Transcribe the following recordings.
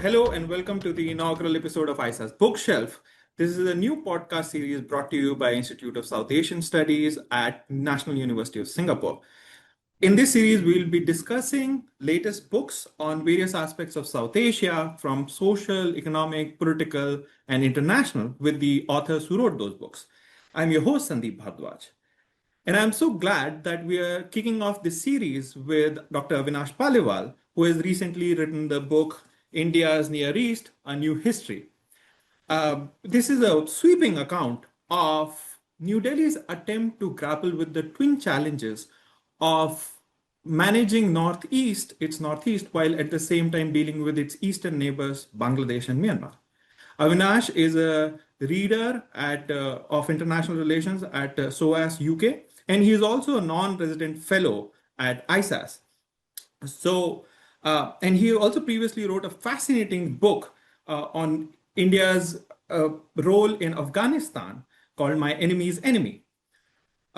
Hello and welcome to the inaugural episode of ISA's Bookshelf. This is a new podcast series brought to you by Institute of South Asian Studies at National University of Singapore. In this series, we'll be discussing latest books on various aspects of South Asia, from social, economic, political, and international, with the authors who wrote those books. I'm your host, Sandeep Bhardwaj. And I'm so glad that we are kicking off this series with Dr. Avinash Paliwal, who has recently written the book India's Near East, A New History. This is a sweeping account of New Delhi's attempt to grapple with the twin challenges of managing its northeast, while at the same time dealing with its eastern neighbors, Bangladesh and Myanmar. Avinash is a reader of international relations at SOAS UK, and he is also a non-resident fellow at ISAS. And he also previously wrote a fascinating book on India's role in Afghanistan called My Enemy's Enemy.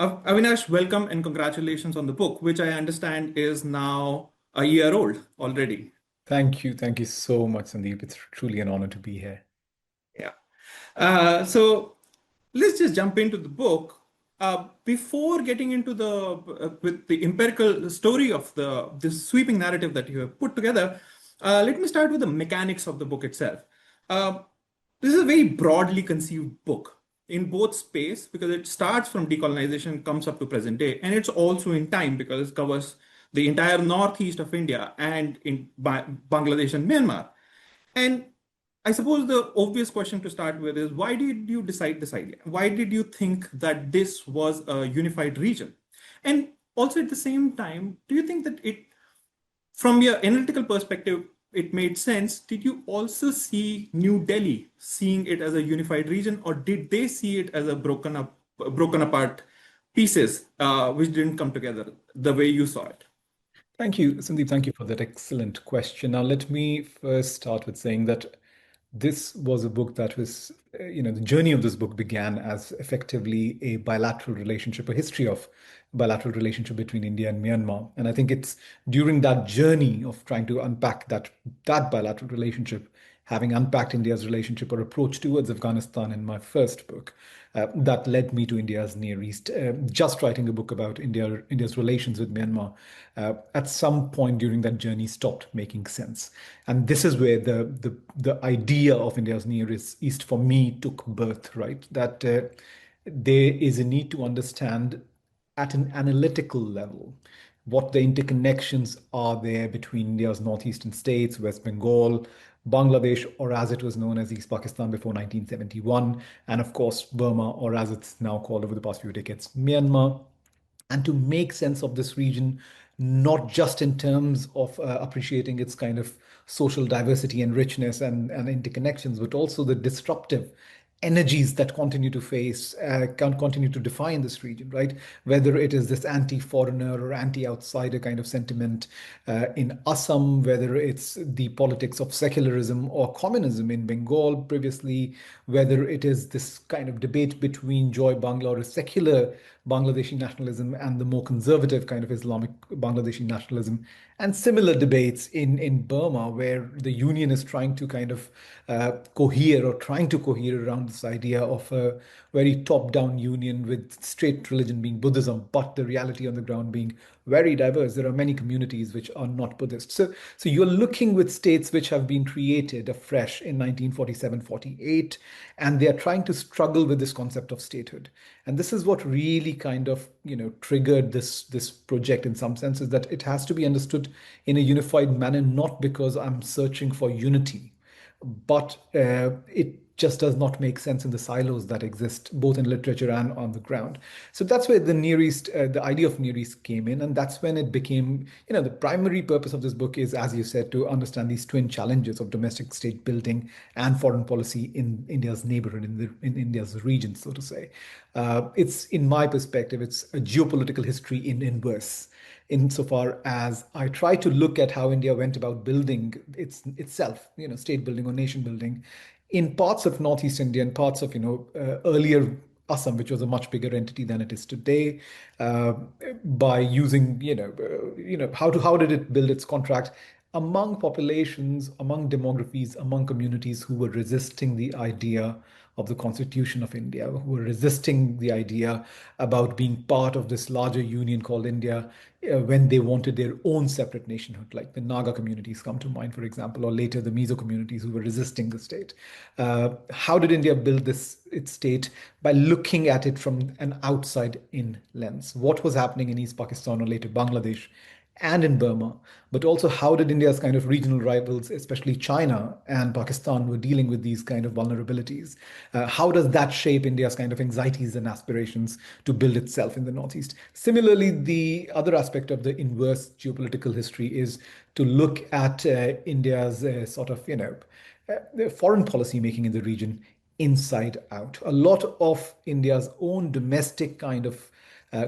Avinash, welcome and congratulations on the book, which I understand is now a year old already. Thank you. Thank you so much, Sandeep. It's truly an honor to be here. So let's just jump into the book. Before getting into with the empirical story of this sweeping narrative that you have put together, let me start with the mechanics of the book itself. This is a very broadly conceived book in both space, because it starts from decolonization, comes up to present day, and it's also in time because it covers the entire northeast of India and in Bangladesh and Myanmar. And I suppose the obvious question to start with is, why did you decide this idea? Why did you think that this was a unified region? And also at the same time, do you think that from your analytical perspective, it made sense? Did you also see New Delhi seeing it as a unified region, or did they see it as a broken apart pieces, which didn't come together the way you saw it? Thank you, Sandeep. Thank you for that excellent question. Now, let me first start with saying that this was a book that was, the journey of this book began as effectively a bilateral relationship, a history of bilateral relationship between India and Myanmar. And I think it's during that journey of trying to unpack that bilateral relationship, having unpacked India's relationship or approach towards Afghanistan in my first book, that led me to India's Near East. Just writing a book about India's relations with Myanmar, at some point during that journey stopped making sense. And this is where the idea of India's Near East for me took birth, right? That there is a need to understand at an analytical level what the interconnections are there between India's northeastern states, West Bengal, Bangladesh, or as it was known as East Pakistan before 1971, and of course, Burma, or as it's now called over the past few decades, Myanmar, and to make sense of this region, not just in terms of appreciating its kind of social diversity and richness and interconnections, but also the disruptive energies that continue to can continue to define this region, right? Whether it is this anti-foreigner or anti-outsider kind of sentiment in Assam, whether it's the politics of secularism or communism in Bengal previously, whether it is this kind of debate between Joy Bangla or secular Bangladeshi nationalism and the more conservative kind of Islamic Bangladeshi nationalism, and similar debates in Burma, where the union is trying to kind of cohere or trying to cohere around this idea of a very top-down union with state religion being Buddhism, but the reality on the ground being very diverse. There are many communities which are not Buddhist. So you're looking with states which have been created afresh in 1947-48, and they are trying to struggle with this concept of statehood. And this is what really kind of, triggered this project in some senses, that it has to be understood in a unified manner, not because I'm searching for unity, but it just does not make sense in the silos that exist both in literature and on the ground. So that's where the Near East, the idea of Near East came in, and that's when it became, the primary purpose of this book is, as you said, to understand these twin challenges of domestic state building and foreign policy in India's neighborhood, in India's region, so to say. It's, in my perspective, it's a geopolitical history in inverse, insofar as I try to look at how India went about building itself, state building or nation building in parts of Northeast India and parts of, earlier Assam, which was a much bigger entity than it is today, by using, how did it build its contract among populations, among demographies, among communities who were resisting the idea of the Constitution of India, who were resisting the idea about being part of this larger union called India, when they wanted their own separate nationhood, like the Naga communities come to mind, for example, or later the Mizo communities who were resisting the state. How did India build its state? By looking at it from an outside-in lens. What was happening in East Pakistan or later Bangladesh and in Burma, but also how did India's kind of regional rivals, especially China and Pakistan, were dealing with these kind of vulnerabilities? How does that shape India's kind of anxieties and aspirations to build itself in the Northeast? Similarly, the other aspect of the inverse geopolitical history is to look at India's sort of, foreign policy making in the region inside out. A lot of India's own domestic kind of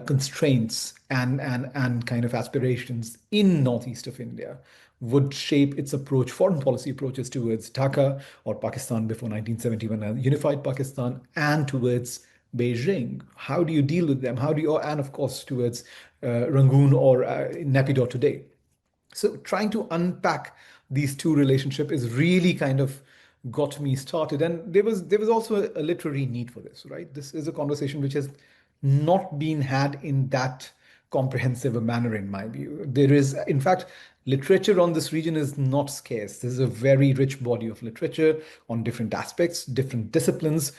constraints and kind of aspirations in northeast of India would shape its approach, foreign policy approaches towards Dhaka or Pakistan before 1971, a unified Pakistan, and towards Beijing. How do you deal with them? How do you, and of course, towards Rangoon or Naypyidaw today. So trying to unpack these two relationships is really kind of got me started. And there was also a literary need for this, right? This is a conversation which has not been had in that comprehensive a manner, in my view. There is, in fact, literature on this region is not scarce. This is a very rich body of literature on different aspects, different disciplines.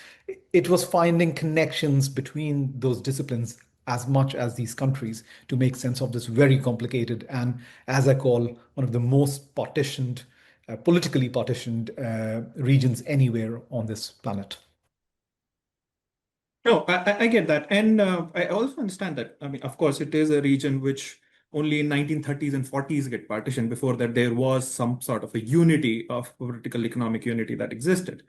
It was finding connections between those disciplines as much as these countries to make sense of this very complicated and, as I call, one of the most partitioned, politically partitioned regions anywhere on this planet. No, I get that. And I also understand that. I mean, of course, it is a region which only in 1930s and 40s get partitioned. Before that, there was some sort of a unity of political economic unity that existed.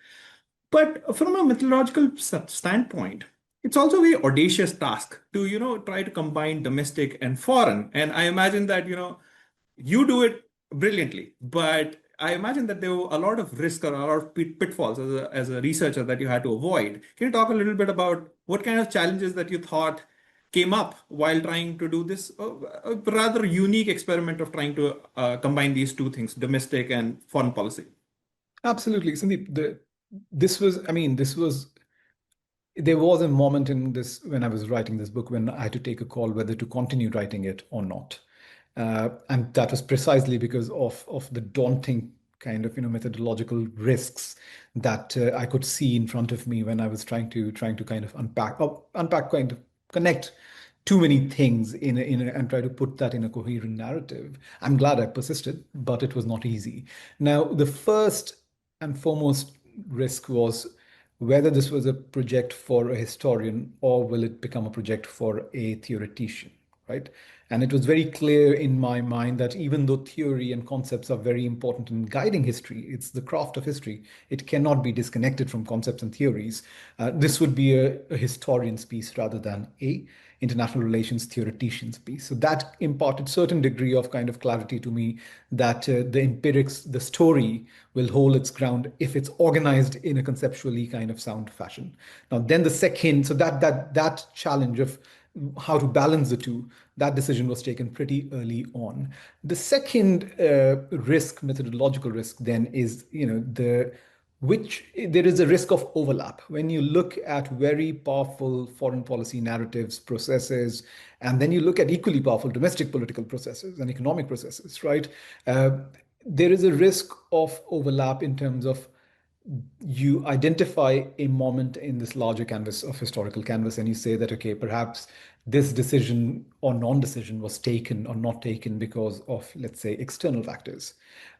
But from a methodological standpoint, it's also a very audacious task to, try to combine domestic and foreign. And I imagine that, you do it brilliantly, but I imagine that there were a lot of risk or a lot of pitfalls as a researcher that you had to avoid. Can you talk a little bit about what kind of challenges that you thought came up while trying to do this a rather unique experiment of trying to combine these two things, domestic and foreign policy? Absolutely, Sandeep. This was, I mean, this was there was a moment in this when I was writing this book when I had to take a call whether to continue writing it or not. And that was precisely because of the daunting kind of methodological risks that I could see in front of me when I was trying to kind of unpack kind of connect too many things and try to put that in a coherent narrative. I'm glad I persisted, but it was not easy. Now, the first and foremost risk was whether this was a project for a historian or will it become a project for a theoretician, right? And it was very clear in my mind that even though theory and concepts are very important in guiding history, it's the craft of history. It cannot be disconnected from concepts and theories. This would be a historian's piece rather than a international relations theoretician's piece. So that imparted certain degree of kind of clarity to me that the empirics, the story will hold its ground if it's organized in a conceptually kind of sound fashion. Now, then the second, so that challenge of how to balance the two, that decision was taken pretty early on. The second methodological risk, then is which there is a risk of overlap when you look at very powerful foreign policy narratives, processes, and then you look at equally powerful domestic political processes and economic processes, right? There is a risk of overlap in terms of you identify a moment in this larger canvas of historical canvas and you say that okay, perhaps this decision or non-decision was taken or not taken because of, let's say, external factors,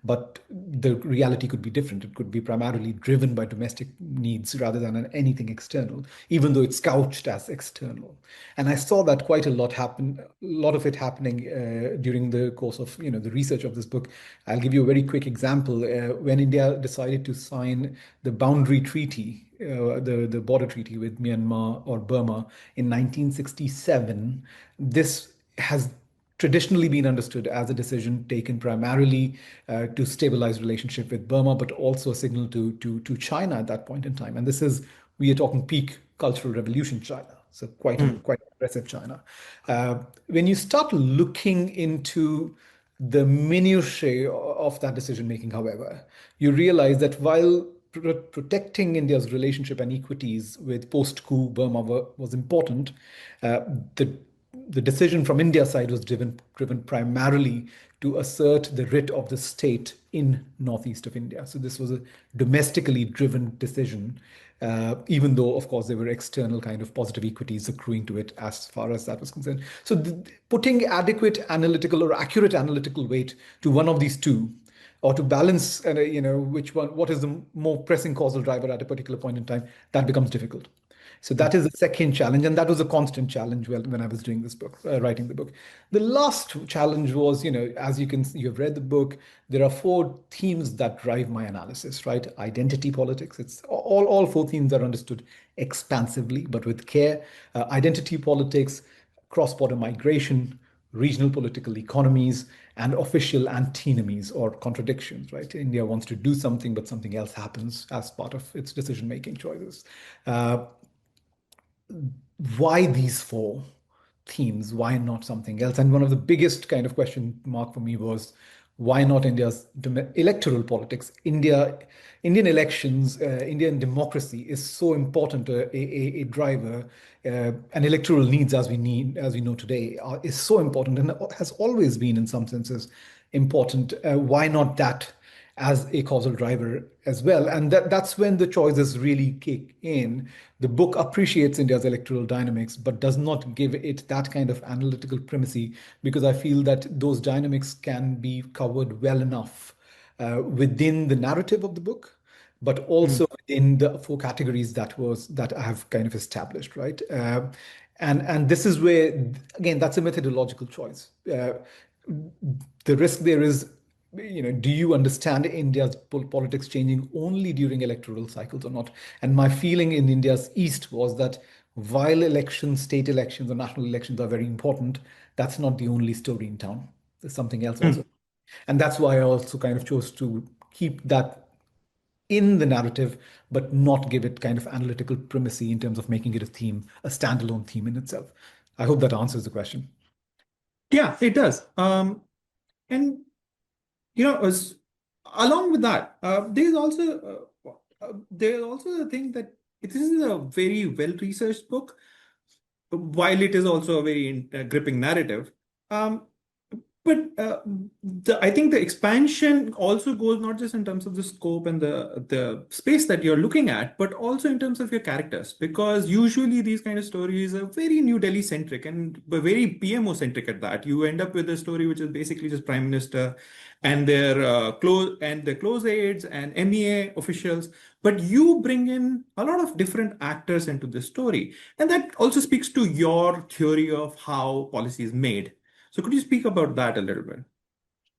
but the reality could be different. It could be primarily driven by domestic needs rather than anything external, even though it's couched as external. And I saw that quite a lot happen, a lot of it happening during the course of the research of this book. I'll give you a very quick example. When India decided to sign the boundary treaty, the border treaty with Myanmar or Burma in 1967, this has traditionally been understood as a decision taken primarily to stabilize relationship with Burma, but also a signal to China at that point in time. And this is, we are talking peak Cultural Revolution China, so quite Hmm. quite aggressive China. When you start looking into the minutiae of that decision making, however, you realize that while protecting India's relationship and equities with post-coup Burma was important, uh, the the decision from India's side was driven primarily to assert the writ of the state in northeast of India. So this was a domestically driven decision, even though, of course, there were external kind of positive equities accruing to it as far as that was concerned. So putting adequate analytical or accurate analytical weight to one of these two, or to balance, which one, what is the more pressing causal driver at a particular point in time, that becomes difficult. So that is the second challenge, and that was a constant challenge when I was doing this book, writing the book. The last challenge was, as you have read the book, there are four themes that drive my analysis, right? Identity politics. It's all four themes are understood expansively, but with care. Identity politics, cross-border migration, regional political economies, and official antinomies or contradictions, right? India wants to do something, but something else happens as part of its decision-making choices. Uh, why these four themes? Why not something else? And one of the biggest kind of question mark for me was why not India's electoral politics? Indian elections, Indian democracy is so important a driver. And electoral needs, as we know today, is so important and has always been, in some senses, important. Why not that as a causal driver as well? And that's when the choices really kick in. The book appreciates India's electoral dynamics, but does not give it that kind of analytical primacy, because I feel that those dynamics can be covered well enough within the narrative of the book, but also in the four categories that I have kind of established, right? And this is where, again, that's a methodological choice. The risk there is, do you understand India's politics changing only during electoral cycles or not? And my feeling in India's East was that while elections, state elections or national elections are very important, that's not the only story in town. There's something else also. Mm. And that's why I also kind of chose to keep that in the narrative, but not give it kind of analytical primacy in terms of making it a theme, a standalone theme in itself. I hope that answers the question. Yeah, it does. And as along with that, there's also the thing that this is a very well-researched book, while it is also a very gripping narrative. Um, but I think the expansion also goes not just in terms of the scope and the space that you're looking at, but also in terms of your characters. Because usually these kind of stories are very New Delhi centric and very PMO centric at that. You end up with a story which is basically just Prime Minister and their close aides and MEA officials. But you bring in a lot of different actors into the story, and that also speaks to your theory of how policy is made. So could you speak about that a little bit?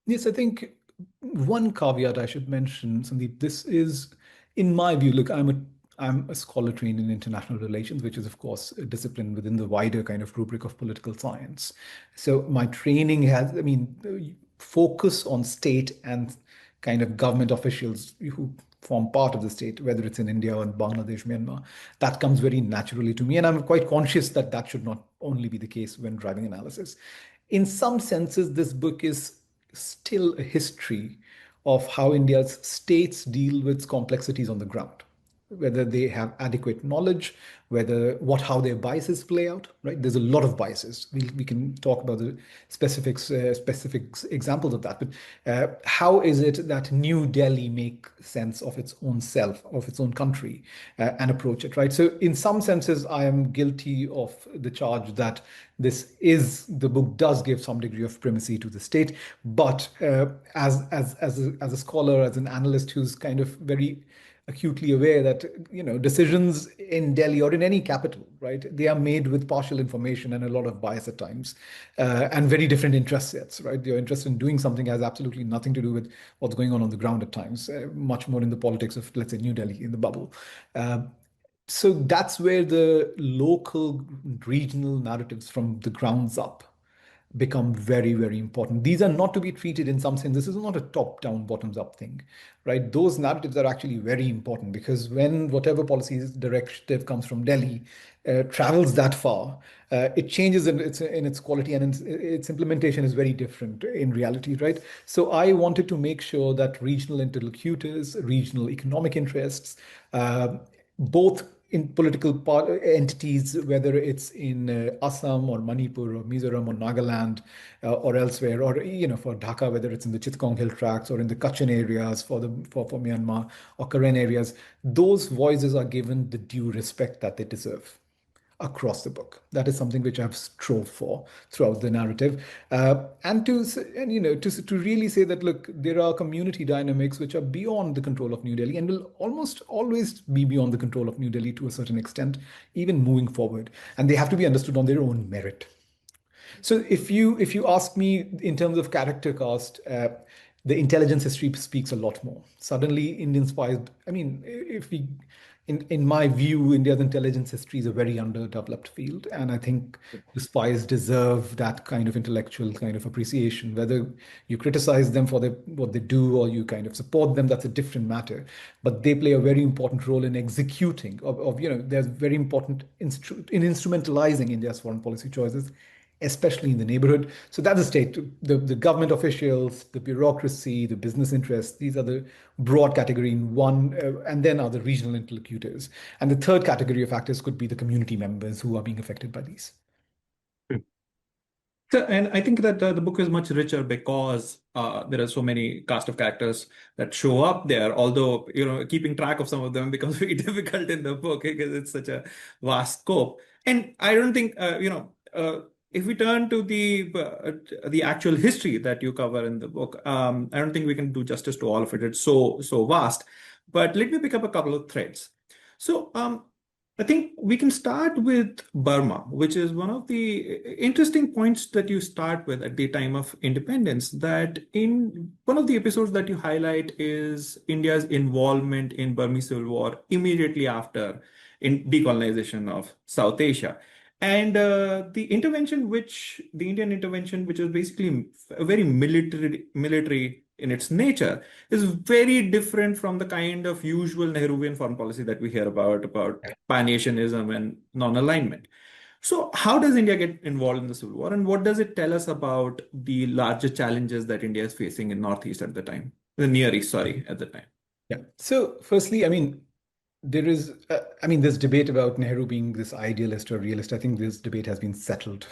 Yes, I think one caveat I should mention, Sandeep, this is, in my view, look, I'm a scholar trained in international relations, which is, of course, a discipline within the wider kind of rubric of political science. So my training has, I mean, focus on state and kind of government officials who form part of the state, whether it's in India or in Bangladesh, Myanmar, that comes very naturally to me. And I'm quite conscious that that should not only be the case when driving analysis. In some senses, this book is still a history of how India's states deal with complexities on the ground, whether they have adequate knowledge, how their biases play out, right? There's a lot of biases. We can talk about the specific examples of that, but how is it that New Delhi make sense of its own self, of its own country, and approach it, right? So in some senses, I am guilty of the charge that the book does give some degree of primacy to the state, but as a scholar, as an analyst who's kind of very acutely aware that decisions in Delhi or in any capital, right, they are made with partial information and a lot of bias at times, and very different interest sets, right? Your interest in doing something has absolutely nothing to do with what's going on the ground at times, much more in the politics of, let's say, New Delhi in the bubble. Uh, so that's where the local regional narratives from the grounds up become very, very important. These are not to be treated in some sense. This is not a top-down, bottoms-up thing, right? Those narratives are actually very important because when whatever policy directive comes from Delhi travels that far, it changes in its quality and its implementation is very different in reality, right? So I wanted to make sure that regional interlocutors, regional economic interests, both in political entities, whether it's in Assam or Manipur or Mizoram or Nagaland or elsewhere, or for Dhaka, whether it's in the Chittagong Hill Tracts or in the Kachin areas for Myanmar or Karen areas, those voices are given the due respect that they deserve across the book. That is something which I've strove for throughout the narrative, and to really say that look, there are community dynamics which are beyond the control of New Delhi and will almost always be beyond the control of New Delhi to a certain extent, even moving forward, and they have to be understood on their own merit. So if you ask me in terms of character cast, the intelligence history speaks a lot more. Suddenly, Indian spies. I mean, if we, in my view, India's intelligence history is a very underdeveloped field, and I think the spies deserve that kind of intellectual kind of appreciation. Whether you criticize them for what they do or you kind of support them, that's a different matter. But they play a very important role in executing. There's very important in instrumentalizing India's foreign policy choices, especially in the neighborhood. So that's the state, the government officials, the bureaucracy, the business interests. These are the broad category in one, and then are the regional interlocutors. And the third category of actors could be the community members who are being affected by these. So, and I think that the book is much richer because there are so many cast of characters that show up there. Although, keeping track of some of them becomes very difficult in the book because it's such a vast scope. And I don't think, if we turn to the actual history that you cover in the book, I don't think we can do justice to all of it. It's so vast. But let me pick up a couple of threads. So, I think we can start with Burma, which is one of the interesting points that you start with at the time of independence. That in one of the episodes that you highlight is India's involvement in Burmese Civil War immediately after in decolonization of South Asia. And the Indian intervention, which is basically very military in its nature, is very different from the kind of usual Nehruvian foreign policy that we hear about pan-Asianism and non-alignment. So how does India get involved in the Civil War, and what does it tell us about the larger challenges that India is facing in Northeast at the time, the Near East, sorry, at the time? Yeah. So firstly, I mean, this debate about Nehru being this idealist or realist. I think this debate has been settled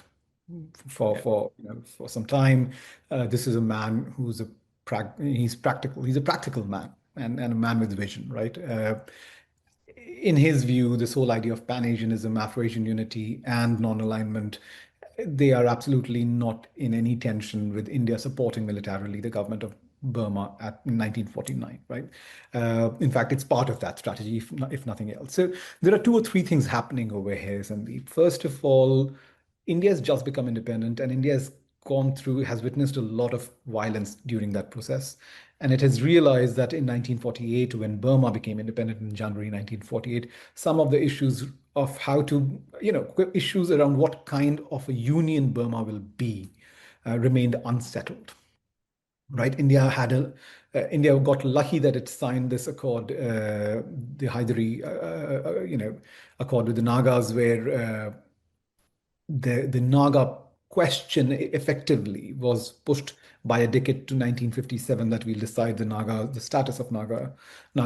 for Yeah. for some time. This is a man he's practical. He's a practical man and a man with vision, right? In his view, this whole idea of Pan-Asianism, Afro-Asian unity, and non-alignment, they are absolutely not in any tension with India supporting militarily the government of Burma at 1949, right? In fact, it's part of that strategy, if nothing else. So there are two or three things happening over here, Sandeep. First of all, India has just become independent, and India has witnessed a lot of violence during that process. And it has realized that in 1948, when Burma became independent in January 1948, some of the issues of issues around what kind of a union Burma will be remained unsettled. Right? India got lucky that it signed this accord, the Haidari, accord with the Nagas, where the Naga question effectively was pushed by a decade to 1957, that we'll decide the status of Naga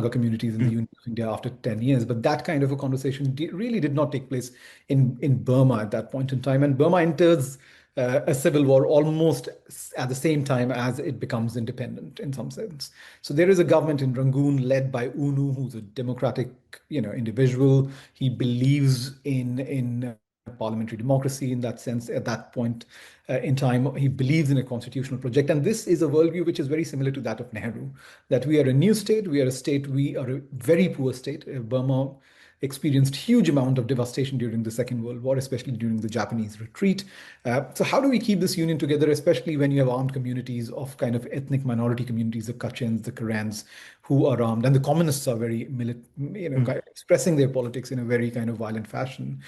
communities in the Union of India after 10 years. But that kind of a conversation really did not take place in Burma at that point in time. And Burma enters a civil war almost at the same time as it becomes independent in some sense. So there is a government in Rangoon led by UNU, who's a democratic, individual. He believes in parliamentary democracy in that sense at that point in time. He believes in a constitutional project. And this is a worldview which is very similar to that of Nehru, that we are a new state, we are a very poor state. Burma experienced huge amount of devastation during the Second World War, especially during the Japanese retreat. So how do we keep this union together, especially when you have armed communities of kind of ethnic minority communities, the Kachins, the Karens, who are armed, and the communists are very Mm. expressing their politics in a very kind of violent fashion.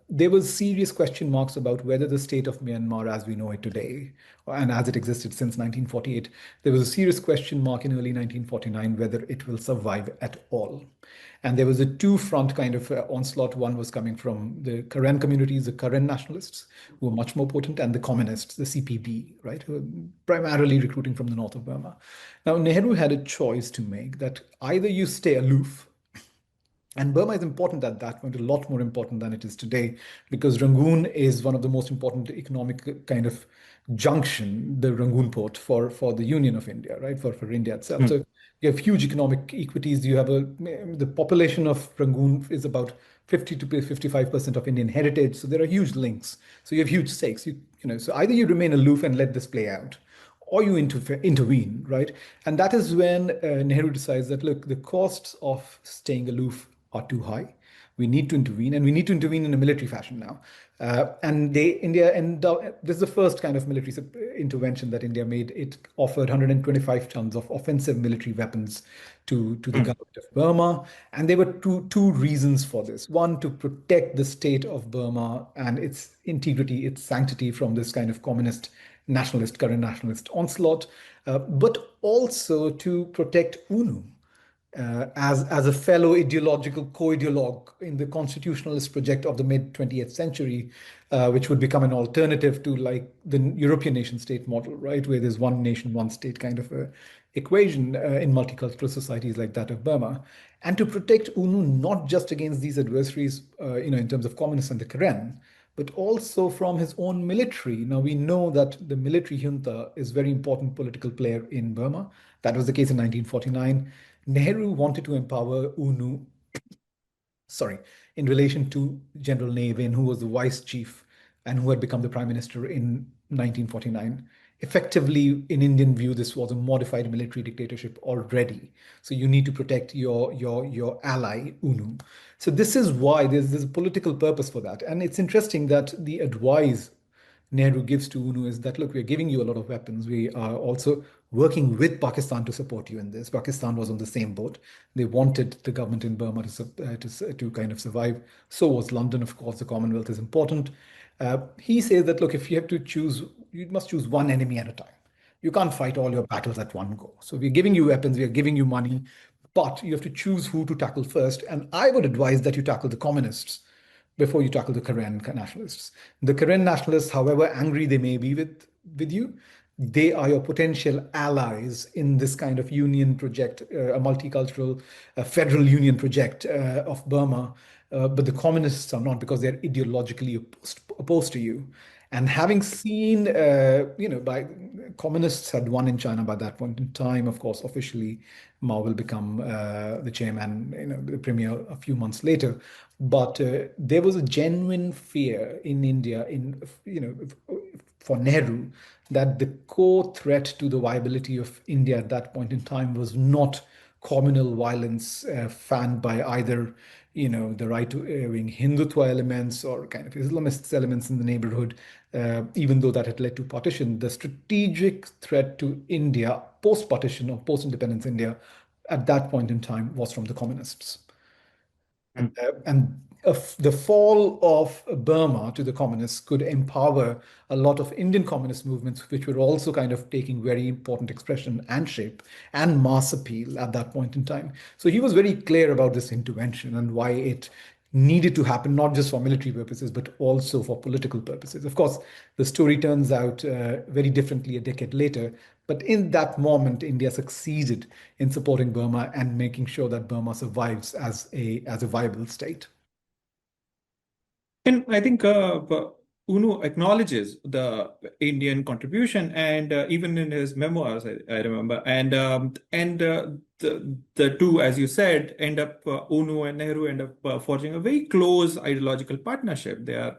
There was serious question marks about whether the state of Myanmar, as we know it today, and as it existed since 1948, there was a serious question mark in early 1949 whether it will survive at all. And there was a two-front kind of onslaught. One was coming from the Karen communities, the Karen nationalists, who were much more potent, and the communists, the CPB, right, who were primarily recruiting from the north of Burma. Now, Nehru had a choice to make that either you stay aloof, and Burma is important at that point, a lot more important than it is today, because Rangoon is one of the most important economic kind of junction, the Rangoon port for the Union of India, right? For India itself. Mm. So you have huge economic equities. You have the population of Rangoon is about 50 to 55% of Indian heritage. So there are huge links. So you have huge stakes. So either you remain aloof and let this play out, or you intervene, right? And that is when Nehru decides that, look, the costs of staying aloof are too high. We need to intervene, and we need to intervene in a military fashion now. India, and this is the first kind of military intervention that India made. It offered 125 tons of offensive military weapons to the Mm. government of Burma, and there were two reasons for this. One, to protect the state of Burma and its integrity, its sanctity from this kind of communist nationalist, current nationalist onslaught, but also to protect UNU as a fellow ideological co-ideologue in the constitutionalist project of the mid 20th century, which would become an alternative to like the European nation state model, right, where there's one nation, one state kind of a equation in multicultural societies like that of Burma, and to protect UNU not just against these adversaries, in terms of communists and the Karen, but also from his own military. Now, we know that the military junta is a very important political player in Burma. That was the case in 1949. Nehru wanted to empower UNU, sorry, in relation to General Navin, who was the vice chief and who had become the prime minister in 1949. Effectively, in Indian view, this was a modified military dictatorship already. So you need to protect your ally, UNU. So this is why there's a political purpose for that. And it's interesting that the advice Nehru gives to UNU is that, look, we're giving you a lot of weapons. We are also working with Pakistan to support you in this. Pakistan was on the same boat. They wanted the government in Burma to kind of survive. So was London, of course. The Commonwealth is important. He says that, look, if you have to choose, you must choose one enemy at a time. You can't fight all your battles at one go. So we're giving you weapons, we're giving you money, but you have to choose who to tackle first. And I would advise that you tackle the communists before you tackle the Karen nationalists. The Karen nationalists, however angry they may be with you, they are your potential allies in this kind of union project, a multicultural federal union project of Burma. But the communists are not, because they're ideologically opposed to you. And having seen, by communists had won in China by that point in time, of course, officially Mao will become the chairman, the premier a few months later. But there was a genuine fear in India, for Nehru, that the core threat to the viability of India at that point in time was not communal violence fanned by either, the right-wing Hindutva elements or kind of Islamist elements in the neighborhood, even though that had led to partition. The strategic threat to India post-partition or post-independence India at that point in time was from the communists. Mm. The fall of Burma to the communists could empower a lot of Indian communist movements, which were also kind of taking very important expression and shape and mass appeal at that point in time. So he was very clear about this intervention and why it needed to happen, not just for military purposes, but also for political purposes. Of course, the story turns out very differently a decade later. But in that moment, India succeeded in supporting Burma and making sure that Burma survives as a viable state. And I think UNO acknowledges the Indian contribution, and even in his memoirs, I remember, and the two, as you said, end up UNO and Nehru end up forging a very close ideological partnership. They are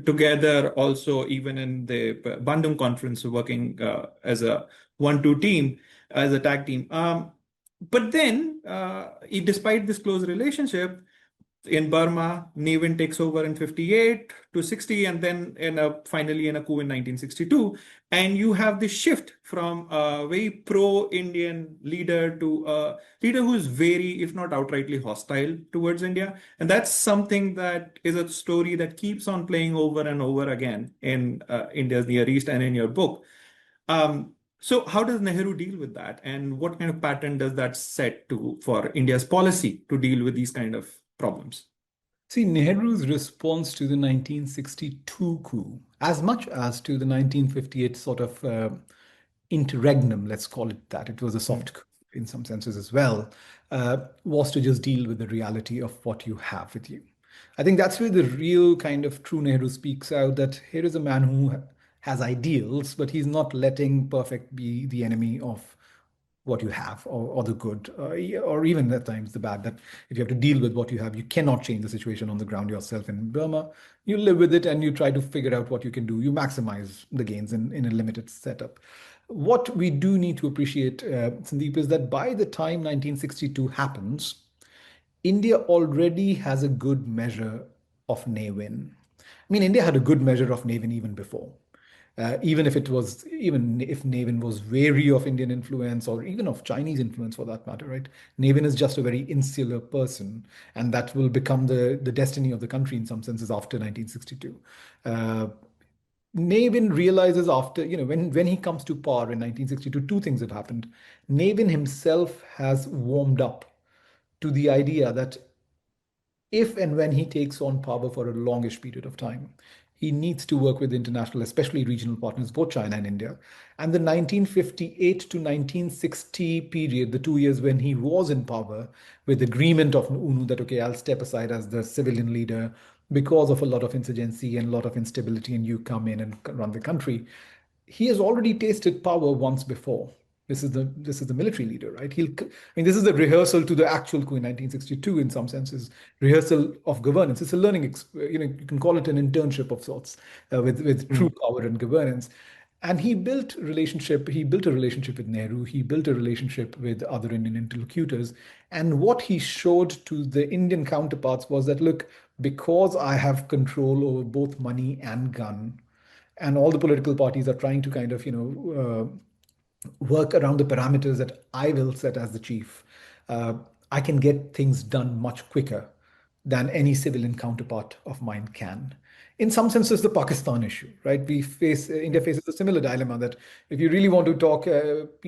together also, even in the Bandung conference, working as a 1-2 team, as a tag team. But then, despite this close relationship, In Burma, Navin takes over in 58 to 60, and then finally in a coup in 1962. And you have this shift from a very pro-Indian leader to a leader who is very, if not outrightly hostile towards India. And that's something that is a story that keeps on playing over and over again in India's Near East and in your book. So how does Nehru deal with that, and what kind of pattern does that set to for India's policy to deal with these kind of problems? See, Nehru's response to the 1962 coup, as much as to the 1958 sort of interregnum, let's call it that, it was a Mm, soft coup in some senses as well, was to just deal with the reality of what you have with you. I think that's where the real kind of true Nehru speaks out, that here is a man who has ideals, but he's not letting perfect be the enemy of what you have, or the good, or even at times the bad. That if you have to deal with what you have, you cannot change the situation on the ground yourself in Burma. You live with it and you try to figure out what you can do. You maximize the gains in a limited setup. What we do need to appreciate, Sandeep, is that by the time 1962 happens, India already has a good measure of Navin. I mean, India had a good measure of Navin even before. Even if Navin was wary of Indian influence or even of Chinese influence for that matter, right? Navin is just a very insular person, and that will become the destiny of the country in some senses after 1962. Uh, Navin realizes after, when he comes to power in 1962, two things have happened. Navin himself has warmed up to the idea that if and when he takes on power for a longish period of time, he needs to work with international, especially regional partners, both China and India. And the 1958 to 1960 period, the 2 years when he was in power, with agreement of UNU that, okay, I'll step aside as the civilian leader because of a lot of insurgency and a lot of instability, and you come in and run the country. He has already tasted power once before. This is the military leader, right? I mean, this is the rehearsal to the actual coup in 1962 in some senses, rehearsal of governance. It's a you can call it an internship of sorts, with true mm, power and governance. And he built a relationship with Nehru, he built a relationship with other Indian interlocutors. And what he showed to the Indian counterparts was that, look, because I have control over both money and gun, and all the political parties are trying to kind of work around the parameters that I will set as the chief, uh, I can get things done much quicker than any civilian counterpart of mine can. In some senses, the Pakistan issue, right? India faces a similar dilemma that if you really want to talk, anything,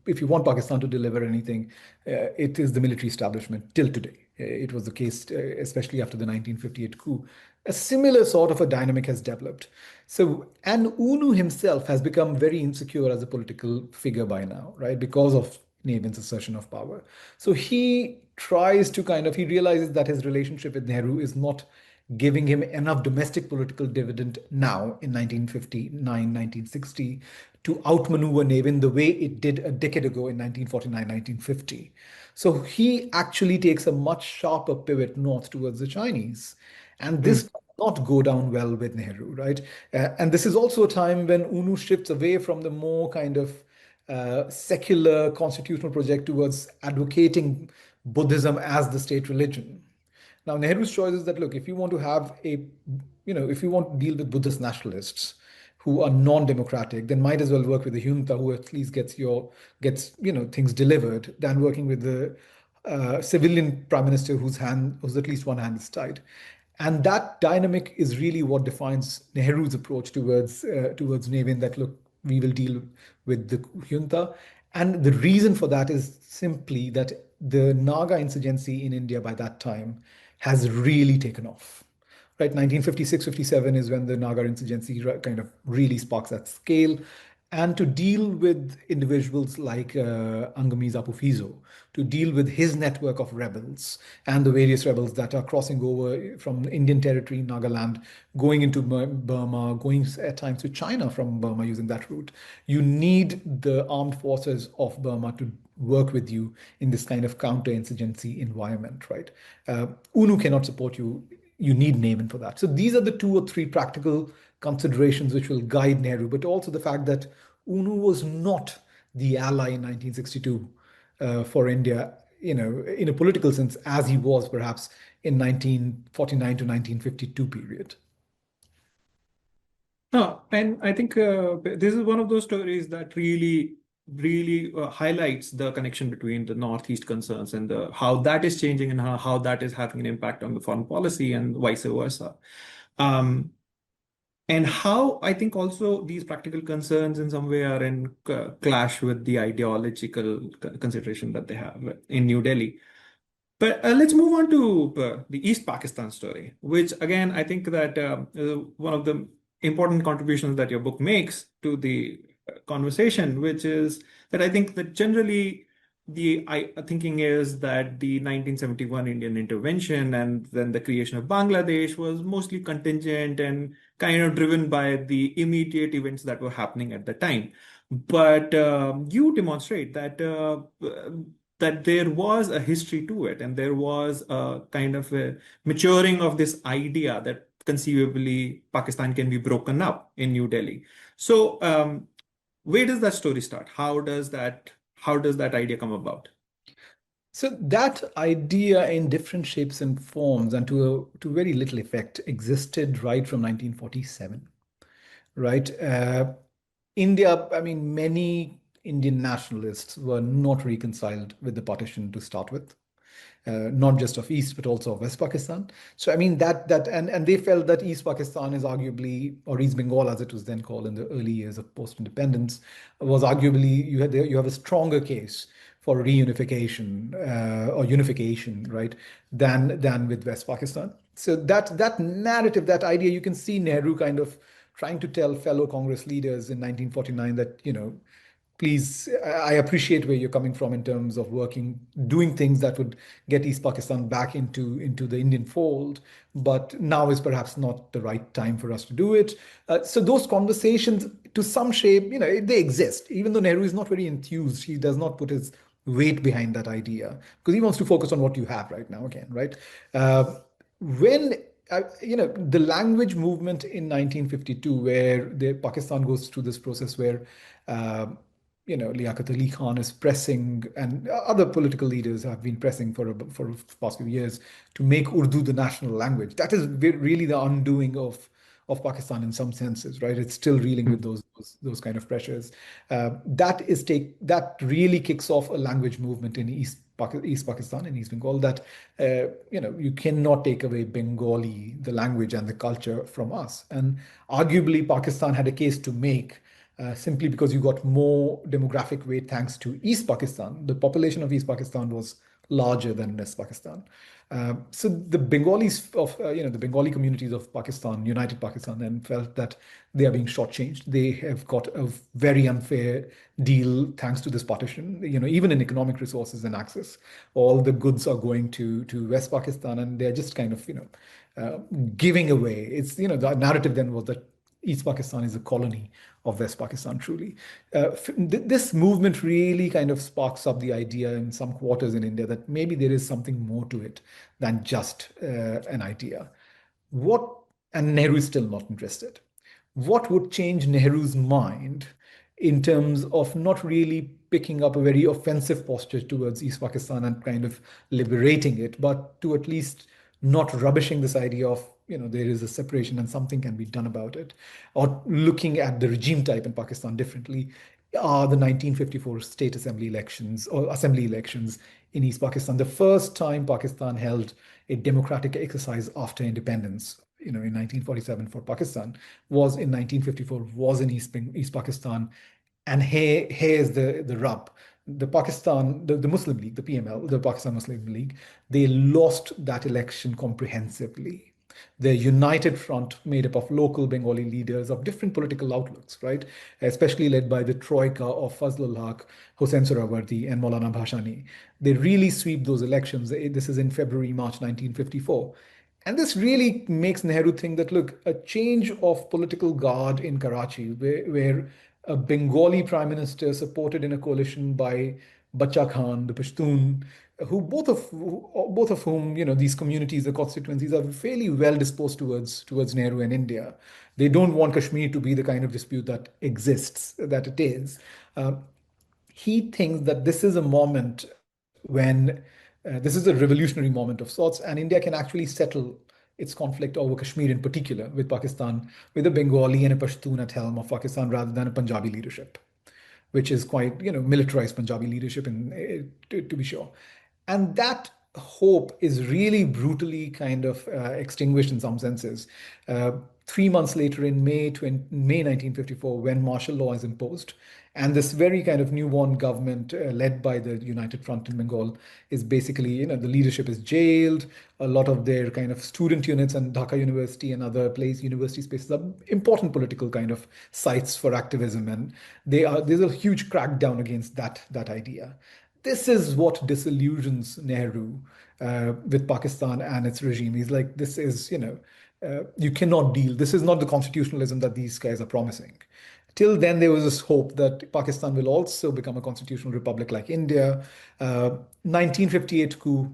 if you want Pakistan to deliver anything, it is the military establishment till today. It was the case, especially after the 1958 coup. A similar sort of a dynamic has developed. So, and UNU himself has become very insecure as a political figure by now, right? Because of Navin's assertion of power. So he realizes that his relationship with Nehru is not giving him enough domestic political dividend now in 1959, 1960 to outmaneuver Navin the way it did a decade ago in 1949, 1950. So he actually takes a much sharper pivot north towards the Chinese. And this mm, does not go down well with Nehru, right? And this is also a time when UNU shifts away from the more kind of secular constitutional project towards advocating Buddhism as the state religion. Now, Nehru's choice is that, look, if you want to deal with Buddhist nationalists who are non-democratic, then might as well work with the junta who at least gets things delivered than working with the civilian prime minister whose at least one hand is tied. And that dynamic is really what defines Nehru's approach towards Navin. That, look, we will deal with the junta, and the reason for that is simply that the Naga insurgency in India by that time has really taken off. Right, 1956, 57 is when the Naga insurgency kind of really sparks that scale. And to deal with individuals like Angami Zapufizo, to deal with his network of rebels and the various rebels that are crossing over from Indian territory, Nagaland, going into Burma, going at times to China from Burma using that route, you need the armed forces of Burma to work with you in this kind of counter-insurgency environment, right? UNU cannot support you. You need Navin for that. So these are the two or three practical considerations which will guide Nehru, but also the fact that UNU was not the ally in 1962 for India. in a political sense as he was perhaps in 1949 to 1952 period. No, and I think this is one of those stories that really highlights the connection between the Northeast concerns and how that is changing and how that is having an impact on the foreign policy and vice versa. Um, and how I think also these practical concerns in some way are in clash with the ideological consideration that they have in New Delhi. But let's move on to the East Pakistan story, which again, I think that one of the important contributions that your book makes to the conversation, which is that I think that generally thinking is that the 1971 Indian intervention and then the creation of Bangladesh was mostly contingent and kind of driven by the immediate events that were happening at the time. But you demonstrate that there was a history to it, and there was a kind of a maturing of this idea that conceivably Pakistan can be broken up in New Delhi. So, where does that story start? How does that idea come about? So that idea in different shapes and forms and to very little effect existed right from 1947, right? India, I mean, many Indian nationalists were not reconciled with the partition to start with, not just of East but also of West Pakistan. So I mean and they felt that East Pakistan is arguably, or East Bengal as it was then called in the early years of post-independence, was arguably you have a stronger case for reunification or unification, right, than with West Pakistan. So that narrative, that idea, you can see Nehru kind of trying to tell fellow Congress leaders in 1949 that, please, I appreciate where you're coming from in terms of doing things that would get East Pakistan back into the Indian fold, but now is perhaps not the right time for us to do it. So those conversations, to some shape, they exist. Even though Nehru is not very enthused, he does not put his weight behind that idea because he wants to focus on what you have right now again, right? When the language movement in 1952, where Pakistan goes through this process where uh, Liaquat Ali Khan is pressing, and other political leaders have been pressing for the past few years to make Urdu the national language. That is really the undoing of Pakistan in some senses, right? It's still reeling with those kind of pressures. That really kicks off a language movement in East Pakistan and East Bengal that you cannot take away Bengali, the language and the culture from us. And arguably, Pakistan had a case to make simply because you got more demographic weight thanks to East Pakistan. The population of East Pakistan was larger than West Pakistan. So the Bengalis the Bengali communities of Pakistan, united Pakistan, then felt that they are being shortchanged. They have got a very unfair deal thanks to this partition. Even in economic resources and access, all the goods are going to West Pakistan, and they're just kind of giving away. It's the narrative then was that East Pakistan is a colony of West Pakistan, truly. This movement really kind of sparks up the idea in some quarters in India that maybe there is something more to it than just an idea. What, and Nehru is still not interested. What would change Nehru's mind in terms of not really picking up a very offensive posture towards East Pakistan and kind of liberating it, but to at least not rubbishing this idea of there is a separation and something can be done about it, or looking at the regime type in Pakistan differently, are the 1954 state assembly elections or assembly elections in East Pakistan. The first time Pakistan held a democratic exercise after independence, in 1947 for Pakistan, was in 1954, was in East Pakistan. And here's the rub. The Muslim League, the PML, the Pakistan Muslim League, they lost that election comprehensively. The United Front, made up of local Bengali leaders of different political outlooks, right? Especially led by the troika of Fazlul Haq, Hossein Sohrawardi, and Maulana Bhashani. They really sweep those elections. This is in February, March 1954. And this really makes Nehru think that, look, a change of political guard in Karachi, where a Bengali prime minister supported in a coalition by Bacha Khan, the Pashtun, both of whom, these communities, the constituencies, are fairly well disposed towards Nehru and India. They don't want Kashmir to be the kind of dispute that exists, that it is. He thinks that this is a moment when this is a revolutionary moment of sorts, and India can actually settle its conflict over Kashmir in particular with Pakistan, with a Bengali and a Pashtun at helm of Pakistan rather than a Punjabi leadership, which is quite, militarized Punjabi leadership, to be sure. And that hope is really brutally kind of extinguished in some senses. 3 months later, in May 1954, when martial law is imposed, and this very kind of newborn government led by the United Front in Bengal is basically, the leadership is jailed. A lot of their kind of student units and Dhaka University and other university spaces are important political kind of sites for activism, and there's a huge crackdown against that idea. This is what disillusions Nehru with Pakistan and its regime. He's like, this is, you cannot deal. This is not the constitutionalism that these guys are promising. Till then, there was this hope that Pakistan will also become a constitutional republic like India. 1958 coup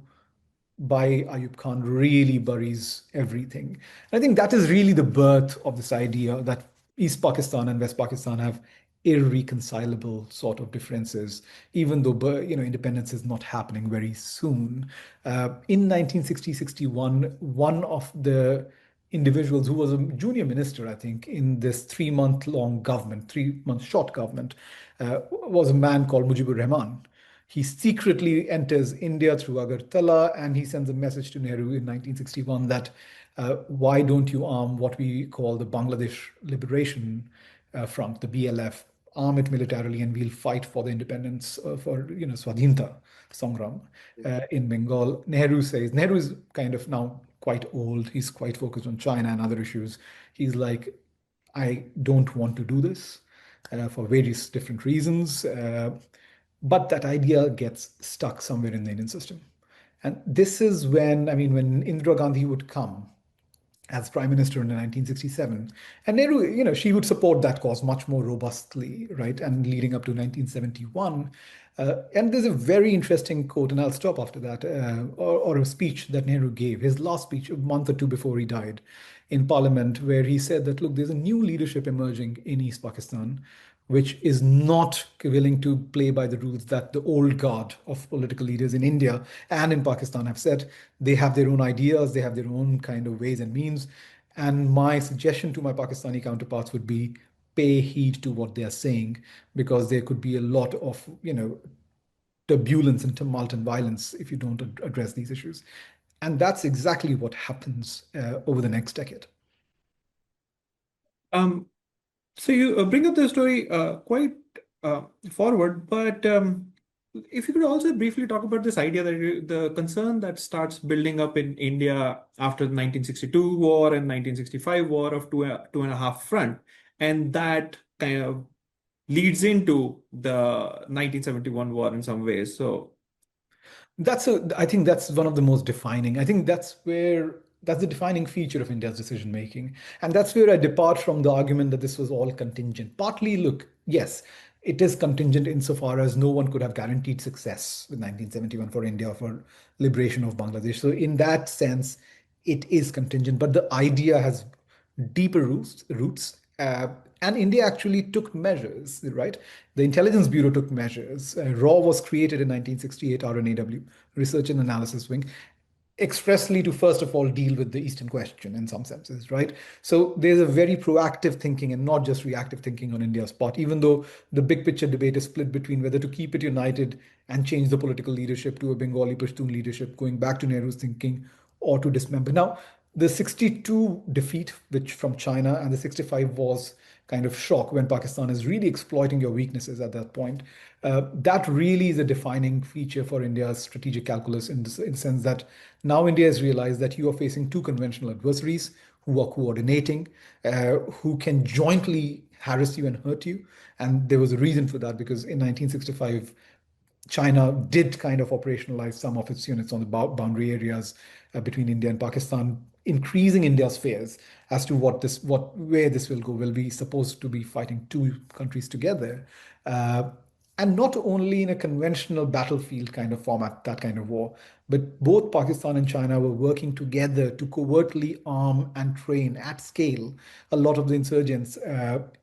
by Ayub Khan really buries everything. I think that is really the birth of this idea that East Pakistan and West Pakistan have irreconcilable sort of differences, even though independence is not happening very soon. In 1960-61, one of the individuals who was a junior minister, I think, in this 3 month long government, 3 month short government, was a man called Mujibur Rahman. He secretly enters India through Agartala, and he sends a message to Nehru in 1961 that why don't you arm what we call the Bangladesh Liberation Front, the BLF, arm it militarily, and we'll fight for the independence for Swadhinta Sangram in Bengal. Nehru is kind of now quite old. He's quite focused on China and other issues. He's like, I don't want to do this for various different reasons. But that idea gets stuck somewhere in the Indian system. And this is when, I mean, when Indira Gandhi would come as prime minister in 1967, and Nehru, she would support that cause much more robustly, right? And leading up to 1971. And there's a very interesting quote, and I'll stop after that, or a speech that Nehru gave, his last speech a month or two before he died in Parliament, where he said that, look, there's a new leadership emerging in East Pakistan, which is not willing to play by the rules that the old guard of political leaders in India and in Pakistan have set. They have their own ideas, they have their own kind of ways and means. And my suggestion to my Pakistani counterparts would be pay heed to what they are saying, because there could be a lot of, turbulence and tumult and violence if you don't address these issues. And that's exactly what happens over the next decade. Um, so you bring up the story quite uh, forward, but if you could also briefly talk about this idea that the concern that starts building up in India after the 1962 war and 1965 war of two and a half front, and that kind of leads into the 1971 war in some ways. So I think that's one of the most defining. I think that's the defining feature of India's decision making. And that's where I depart from the argument that this was all contingent. Partly, look, yes, it is contingent insofar as no one could have guaranteed success with 1971 for India for liberation of Bangladesh. So in that sense, it is contingent, but the idea has deeper roots. And India actually took measures, right? The Intelligence Bureau took measures. RAW was created in 1968, RNAW, Research and Analysis Wing, expressly to first of all deal with the Eastern question in some senses, right? So there's a very proactive thinking and not just reactive thinking on India's part, even though the big picture debate is split between whether to keep it united and change the political leadership to a Bengali Pashtun leadership, going back to Nehru's thinking, or to dismember. Now, the 62 defeat, which from China, and the 65 was kind of shock when Pakistan is really exploiting your weaknesses at that point. That really is a defining feature for India's strategic calculus in the sense that now India has realized that you are facing two conventional adversaries who are coordinating, who can jointly harass you and hurt you. And there was a reason for that, because in 1965, China did kind of operationalize some of its units on the boundary areas between India and Pakistan, increasing India's fears as to where this will go. Will we supposed to be fighting two countries together? Uh, and not only in a conventional battlefield kind of format, that kind of war, but both Pakistan and China were working together to covertly arm and train at scale a lot of the insurgents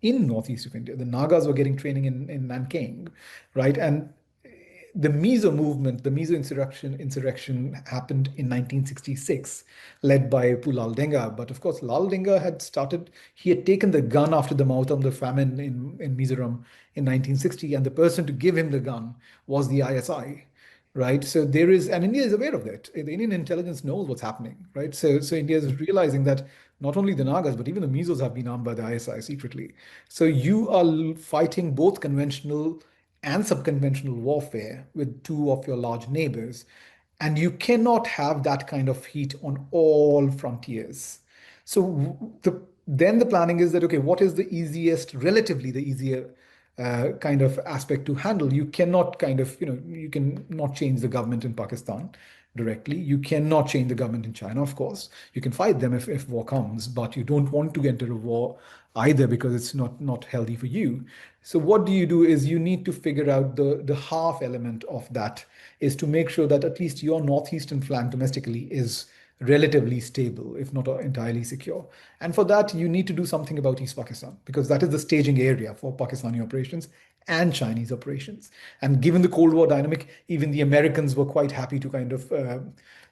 in northeast of India. The Nagas were getting training in Nanking, right? And the Mizo movement, the Mizo insurrection happened in 1966, led by Pulal Denga. But of course, Lal Denga had started, he had taken the gun after the mouth of the famine in Mizoram in 1960, and the person to give him the gun was the ISI, right? So there is, and India is aware of that. The Indian intelligence knows what's happening, right? So India is realizing that not only the Nagas, but even the Mizos have been armed by the ISI secretly. So you are fighting both conventional and subconventional warfare with two of your large neighbors. And you cannot have that kind of heat on all frontiers. So then the planning is that, okay, what is the easiest, relatively the easier kind of aspect to handle? You cannot kind of, you can not change the government in Pakistan directly. You cannot change the government in China, of course. You can fight them if war comes, but you don't want to enter a war either because it's not healthy for you. So what do you do is you need to figure out the half element of that is to make sure that at least your northeastern flank domestically is relatively stable, if not entirely secure. And for that, you need to do something about East Pakistan because that is the staging area for Pakistani operations and Chinese operations. And given the Cold War dynamic, even the Americans were quite happy to kind of,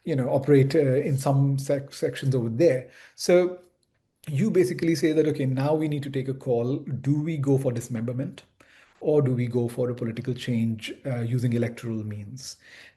operate in some sections over there. So you basically say that, okay, now we need to take a call. Do we go for dismemberment or do we go for a political change using electoral means?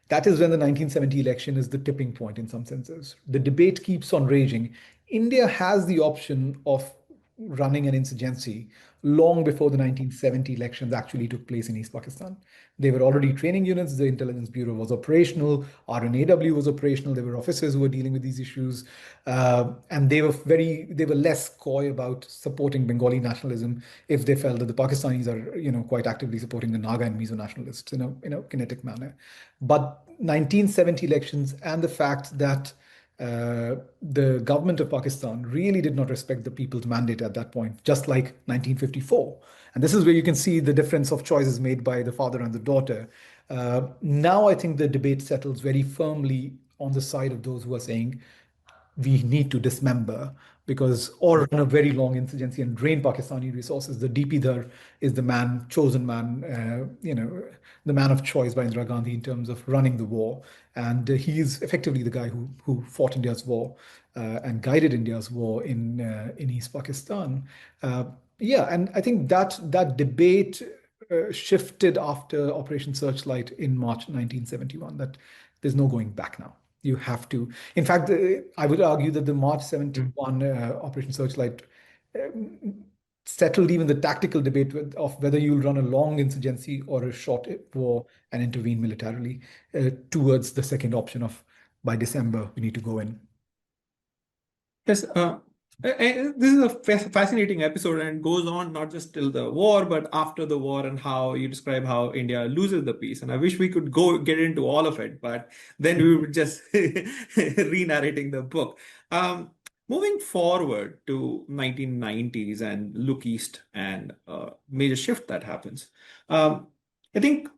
That is when the 1970 election is the tipping point in some senses. The debate keeps on raging. India has the option of running an insurgency long before the 1970 elections actually took place in East Pakistan. They were already training units, the Intelligence Bureau was operational, RNAW was operational, there were officers who were dealing with these issues, and they were less coy about supporting Bengali nationalism if they felt that the Pakistanis are, quite actively supporting the Naga and Mizo nationalists in a kinetic manner. But 1970 elections and the fact that the government of Pakistan really did not respect the people's mandate at that point, just like 1954. And this is where you can see the difference of choices made by the father and the daughter. Now, I think the debate settles very firmly on the side of those who are saying we need to dismember because or run a very long insurgency and drain Pakistani resources. The DP Dhar is the man, chosen man, the man of choice by Indira Gandhi in terms of running the war, and he is effectively the guy who fought India's war and guided India's war in East Pakistan. Yeah, and I think that debate shifted after Operation Searchlight in March 1971. That there's no going back now. You have to. In fact, I would argue that the March 71 Operation Searchlight settled even the tactical debate of whether you'll run a long insurgency or a short war and intervene militarily towards the second option of by December, we need to go in. Yes, this is a fascinating episode and goes on not just till the war, but after the war and how you describe how India loses the peace. And I wish we could go get into all of it, but then we would just re-narrating the book. Moving forward to 1990s and look east and major shift that happens. I think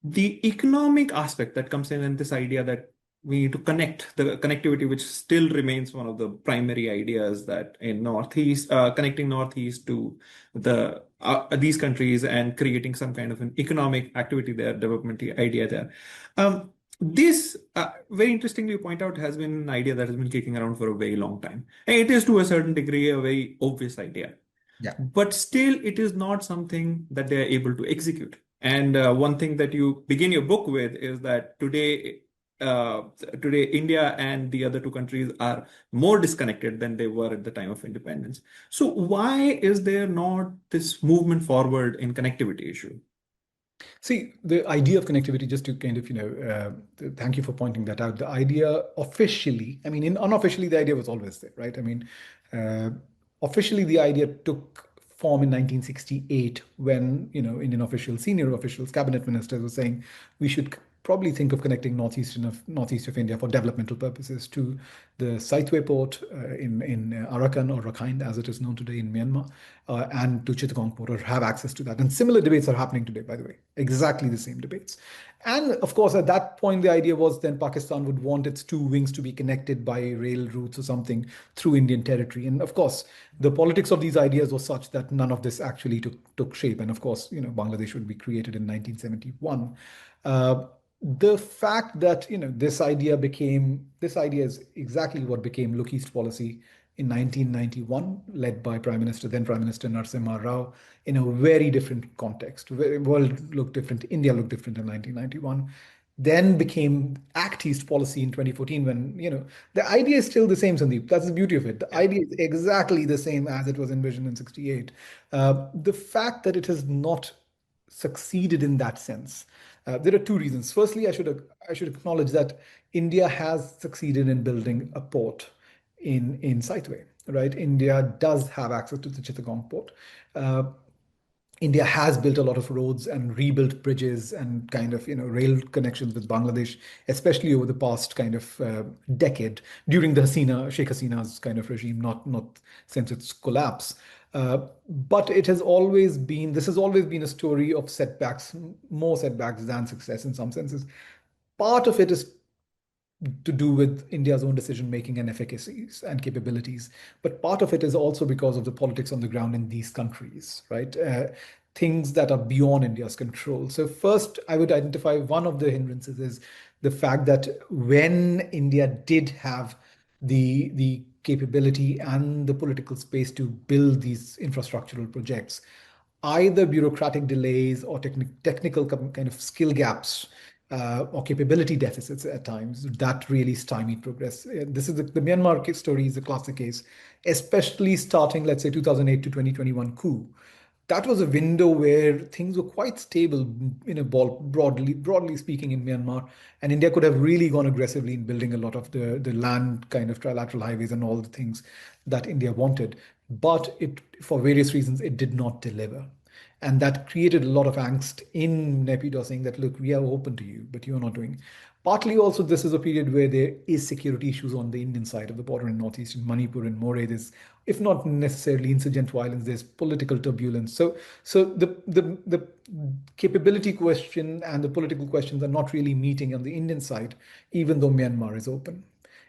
the economic aspect that comes in and this idea that we need to connect the connectivity, which still remains one of the primary ideas that in Northeast, connecting Northeast to these countries and creating some kind of an economic activity there, development idea there. This very interestingly you point out has been an idea that has been kicking around for a very long time. And it is to a certain degree a very obvious idea. Yeah. But still, it is not something that they are able to execute. And one thing that you begin your book with is that today India and the other two countries are more disconnected than they were at the time of independence. So why is there not this movement forward in connectivity issue? See, the idea of connectivity, just to kind of, thank you for pointing that out. The idea officially, I mean, unofficially, the idea was always there, right? I mean, uh, officially, the idea took form in 1968 when, Indian officials, senior officials, cabinet ministers were saying we should probably think of connecting northeast of India for developmental purposes to the Saitwe port in Arakan or Rakhine, as it is known today in Myanmar, and to Chittagong port, or have access to that. And similar debates are happening today, by the way, exactly the same debates. And of course, at that point, the idea was then Pakistan would want its two wings to be connected by rail routes or something through Indian territory. And of course, the politics of these ideas was such that none of this actually took shape. And of course, Bangladesh would be created in 1971. Uh, the fact that this idea is exactly what became Look East policy in 1991, led by then Prime Minister Narasimha Rao, in a very different context. World looked different, India looked different in 1991. Then became Act East policy in 2014, when the idea is still the same, Sandeep. That's the beauty of it. The Yeah. idea is exactly the same as it was envisioned in 68. The fact that it has not succeeded in that sense. There are two reasons. Firstly, I should acknowledge that India has succeeded in building a port in Saitwe, right? India does have access to the Chittagong port. Uh, India has built a lot of roads and rebuilt bridges and kind of rail connections with Bangladesh, especially over the past kind of decade during the Sheikh Hasina's kind of regime, not since its collapse. But this has always been a story of setbacks, more setbacks than success in some senses. Part of it is to do with India's own decision making and efficacies and capabilities. But part of it is also because of the politics on the ground in these countries, right? Things that are beyond India's control. So, first, I would identify one of the hindrances is the fact that when India did have the capability and the political space to build these infrastructural projects, either bureaucratic delays or technical kind of skill gaps or capability deficits at times that really stymied progress. This is the Myanmar story is a classic case, especially starting, let's say, 2008 to 2021 coup. That was a window where things were quite stable in a broadly speaking in Myanmar, and India could have really gone aggressively in building a lot of the land kind of trilateral highways and all the things that India wanted. But for various reasons, it did not deliver. And that created a lot of angst in Nepido saying that, look, we are open to you, but you're not doing. Partly also, this is a period where there is security issues on the Indian side of the border in northeast, in Manipur and Moreh. There's, if not necessarily insurgent violence, there's political turbulence. So the capability question and the political questions are not really meeting on the Indian side, even though Myanmar is open.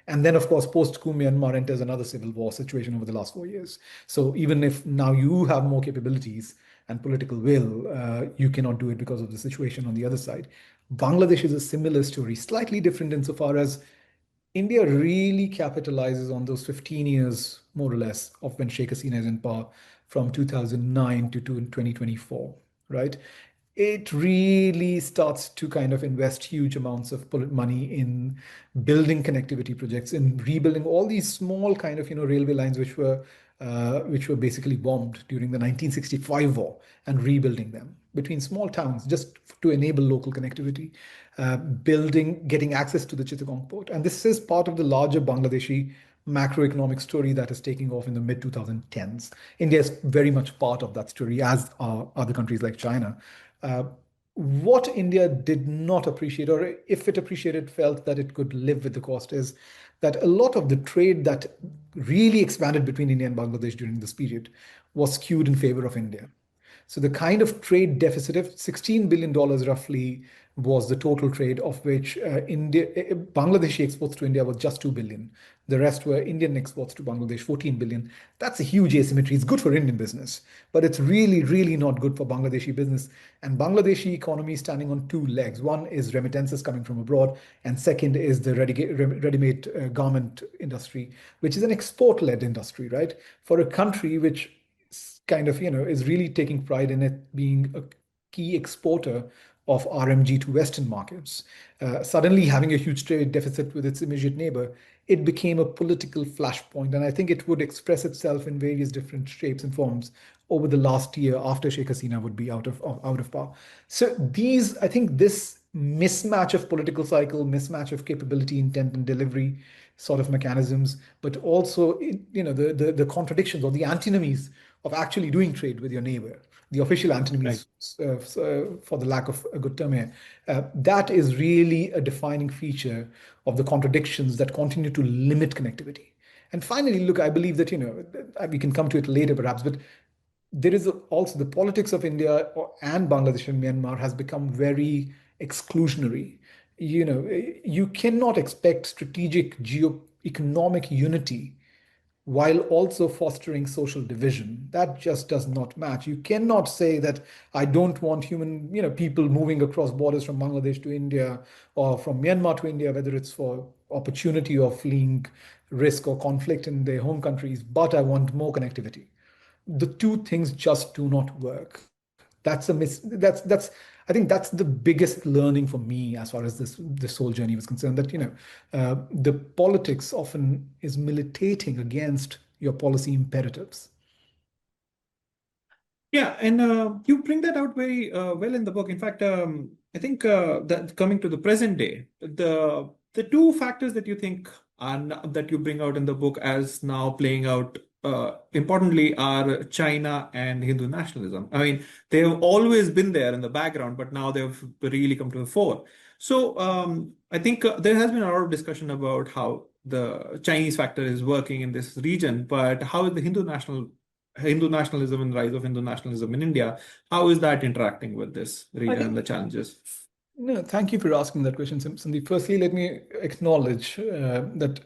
And then, of course, post-coup Myanmar enters another civil war situation over the last 4 years. So even if now you have more capabilities and political will, you cannot do it because of the situation on the other side. Bangladesh is a similar story, slightly different insofar as India really capitalizes on those 15 years, more or less, of when Sheikh Hasina is in power from 2009 to 2024, right? It really starts to kind of invest huge amounts of money in building connectivity projects, in rebuilding all these small kind of railway lines which were basically bombed during the 1965 war, and rebuilding them between small towns just to enable local connectivity, getting access to the Chittagong port. And this is part of the larger Bangladeshi macroeconomic story that is taking off in the mid 2010s. India is very much part of that story, as are other countries like China. Uh, what India did not appreciate, or if it appreciated, felt that it could live with the cost, is that a lot of the trade that really expanded between India and Bangladesh during this period was skewed in favor of India. So the kind of trade deficit of $16 billion dollars roughly was the total trade, of which Bangladeshi exports to India was just 2 billion. The rest were Indian exports to Bangladesh, 14 billion. That's a huge asymmetry. It's good for Indian business, but it's really, really not good for Bangladeshi business. And Bangladeshi economy is standing on two legs. One is remittances coming from abroad, and second is the ready-made garment industry, which is an export-led industry, right? For a country which kind of is really taking pride in it being a key exporter of RMG to Western markets. Suddenly having a huge trade deficit with its immediate neighbor, it became a political flashpoint, and I think it would express itself in various different shapes and forms over the last year after Sheikh Hasina would be out of power. So I think this mismatch of political cycle, mismatch of capability, intent, and delivery sort of mechanisms, but also the contradictions or the antinomies of actually doing trade with your neighbor, the official Right. antinomies, for the lack of a good term here. That is really a defining feature of the contradictions that continue to limit connectivity. And finally, look, I believe that we can come to it later perhaps, but there is also the politics of India and Bangladesh and Myanmar has become very exclusionary. You cannot expect strategic geo-economic unity while also fostering social division. That just does not match. You cannot say that I don't want people moving across borders from Bangladesh to India or from Myanmar to India, whether it's for opportunity or fleeing risk or conflict in their home countries, but I want more connectivity. The two things just do not work. That's I think that's the biggest learning for me as far as this whole journey was concerned. That the politics often is militating against your policy imperatives. Yeah, and you bring that out very well in the book. In fact, I think that coming to the present day, the two factors that you think that you bring out in the book as now playing out importantly are China and Hindu nationalism. I mean, they have always been there in the background, but now they've really come to the fore. So I think there has been a lot of discussion about how the Chinese factor is working in this region, but how is the Hindu nationalism and rise of Hindu nationalism in India, how is that interacting with this I region and think the challenges? No, thank you for asking that question, Sandeep. Firstly, let me acknowledge that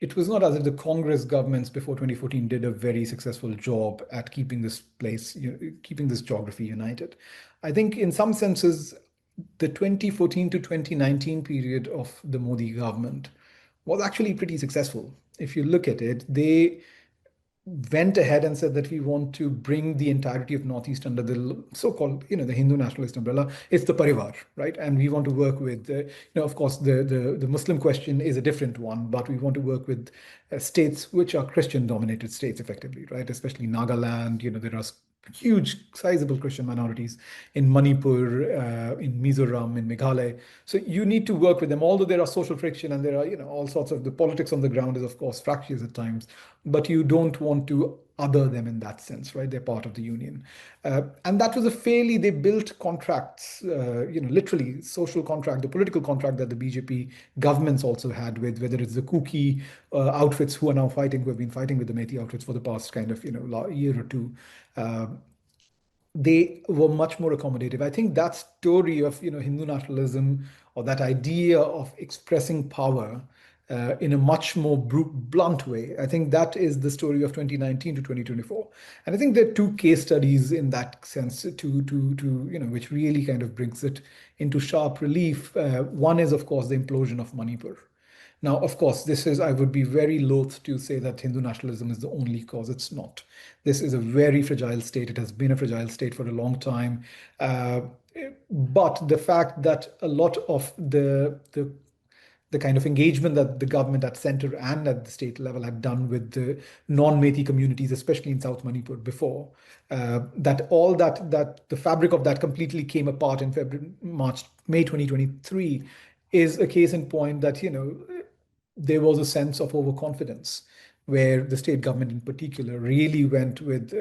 it was not as if the Congress governments before 2014 did a very successful job at keeping this keeping this geography united. I think in some senses, the 2014 to 2019 period of the Modi government was actually pretty successful. If you look at it, they went ahead and said that we want to bring the entirety of Northeast under the so-called, the Hindu nationalist umbrella. It's the Parivar, right? And we want to work with, of course, the Muslim question is a different one, but we want to work with states which are Christian-dominated states, effectively, right? Especially Nagaland. There are huge, sizable Christian minorities in Manipur, in Mizoram, in Meghalaya. So you need to work with them, although there are social friction and there are, all sorts of the politics on the ground is, of course, fractious at times, but you don't want to other them in that sense, right? They're part of the union. And that was they built contracts, literally social contract, the political contract that the BJP governments also had with, whether it's the Kuki outfits who are now fighting, who have been fighting with the Methi outfits for the past kind of, year or two. Uh, they were much more accommodative. I think that story of Hindu nationalism or that idea of expressing power in a much more blunt way. I think that is the story of 2019 to 2024, and I think there are two case studies in that sense to which really kind of brings it into sharp relief. One is, of course, the implosion of Manipur. Now, of course, I would be very loath to say that Hindu nationalism is the only cause. It's not. This is a very fragile state. It has been a fragile state for a long time. Uh, but the fact that a lot of the kind of engagement that the government at center and at the state level had done with the non-Methi communities, especially in South Manipur before, that all that the fabric of that completely came apart in May 2023, is a case in point that there was a sense of overconfidence where the state government in particular really went with